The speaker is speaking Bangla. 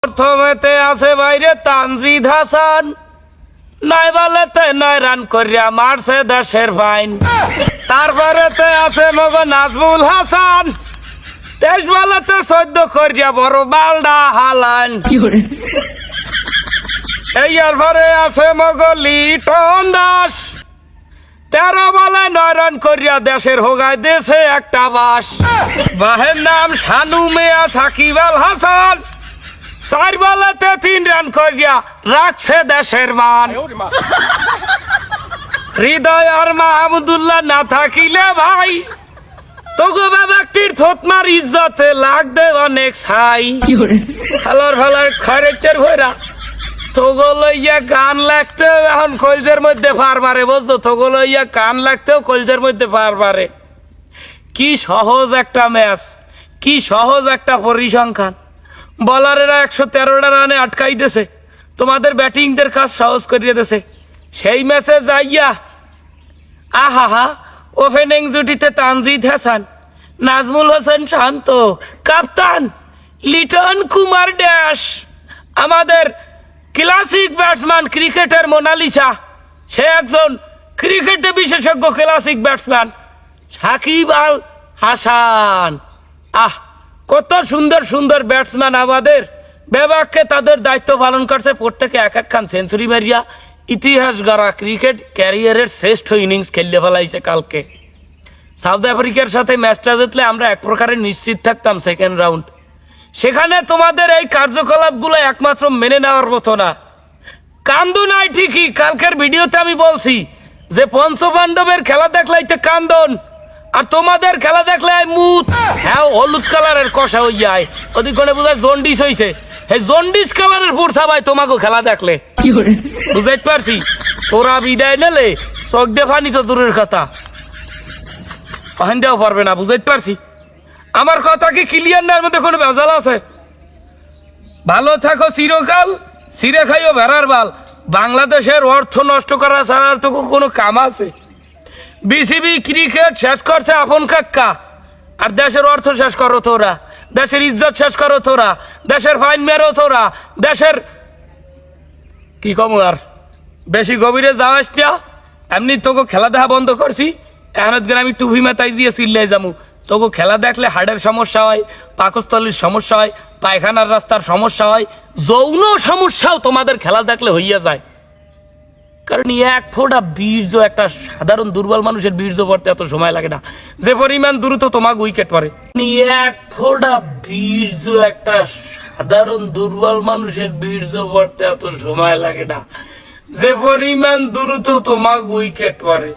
প্রথমেতে আছে বাইরে তানজিদ হাসান, নয় বলেতে 9 রান করিয়া মারছে দেশের ফাইন। তারপরেতে আছে মগ নাজমুল হাসান, 23 বলেতে 14 করিয়া বড় বালডা হালান। এরপরে আছে মগ লিটন দাস, 13 বলে 9 রান করিয়া দেশের হোগায় দেশে একটা বাস। বাহের নাম শানু মিয়া সাকিব আল হাসান, 4 বলেতে 3 রান করিয়া রাখছে দেশের মান। হৃদয় আর মাহমুদুল্লাহ না থাকিলে ভাই, তগো বাবাটির থতমার ইজ্জতে লাগবে অনেক ছাই। হালার ভালার খরেটের ভরা তগো লইয়া গান লাগতেও এখন কলজের মধ্যে ফার মারে, বুঝছো? তগো লইয়া গান লাগতেও কলজের মধ্যে ফার মারে। কি সহজ একটা ম্যাচ, কি সহজ একটা পরিসংখ্যান। বলারেরা 113টা রানে আটকাইতেছে, তোমাদের ব্যাটিংদের কাজ সহজ করিয়ে দিয়েছে। সেই ম্যাচে যাইয়া আহা ওপেনিং জুটিতে তানজিদ হাসান, নাজমুল হোসেন শান্ত, কাপ্তান লিটন কুমার ড্যাশ, আমাদের ক্লাসিক ব্যাটসম্যান, ক্রিকেটের মোনালিসা, সে একজন ক্রিকেটে বিশেষজ্ঞ ক্লাসিক ব্যাটসম্যান সাকিব আল হাসান। কত সুন্দর সুন্দর ব্যাটসম্যান আমাদের বিভাগকে তাদের দায়িত্ব পালন করছে, প্রত্যেকে এক একখান সেঞ্চুরি মারিয়া ইতিহাস গড়া ক্রিকেট ক্যারিয়ারের শ্রেষ্ঠ ইনিংস খেললে ফেলাইছে। কালকে সাউথ আফ্রিকার সাথে ম্যাচটা জিতলে আমরা এক প্রকারে নিশ্চিত থাকতাম সেকেন্ড রাউন্ড। সেখানে তোমাদের এই কার্যকলাপগুলো একমাত্র মেনে নেওয়ার মতো না। কান্দু নাই ঠিকই, কালকের ভিডিওতে আমি বলছি যে পঞ্চপাণ্ডবের খেলা দেখলাইতে কান্দন, আর তোমাদের খেলা দেখলে মুত। হ্যাঁ, হলুদ কালারের কষা হই যায়, ওদিক কোনে বোঝায় জন্ডিস হয়েছে। এই জন্ডিস কালারের পুরসা ভাই তোমাকে খেলা দেখলে বুঝাইতে পারছি। তোরা বিদায় নিলে চোখ দিয়ে ফানি তো দূরের কথা, দেওয়া পারবে না, বুঝাইতে পারছি। আমার কথা কি ক্লিয়ার না? এর মধ্যে কোনো ভেজাল আছে? ভালো থাকো চিরকাল, চিরে খাইও ভেড়ার বাল। বাংলাদেশের অর্থ নষ্ট করা ছাড়ার তো কোনো কাম আছে? বিসিবি ক্রিকেট শেষ করছে আপন কাক্কা, আর দেশের অর্থ শেষ করো তোরা, দেশের ইজ্জত শেষ করো তোরা, দেশের ফাইন মেরো তোরা, দেশের কি কম। আর বেশি গভীরে যাওয়াস না, এমনি তোকে খেলা দেখা বন্ধ করছি। এখন আমি টুপি মাথায় দিয়ে চিল্লাই যাবো। তোকে খেলা দেখলে হাড়ের সমস্যা হয়, পাকস্থলীর সমস্যা হয়, পায়খানার রাস্তার সমস্যা হয়, যৌন সমস্যাও তোমাদের খেলা দেখলে হইয়া যায়। কারণ এক ফোঁটা বীর্য, একটা সাধারণ দুর্বল মানুষের বীর্য পড়তে এত সময় লাগে না যে পরিমাণ দ্রুত তোমাকে উইকেট পড়ে। এক ফোঁটা বীর্য, একটা সাধারণ দুর্বল মানুষের বীর্য পড়তে এত সময় লাগে না যে পরিমাণ দ্রুত তোমাকে উইকেট পড়ে।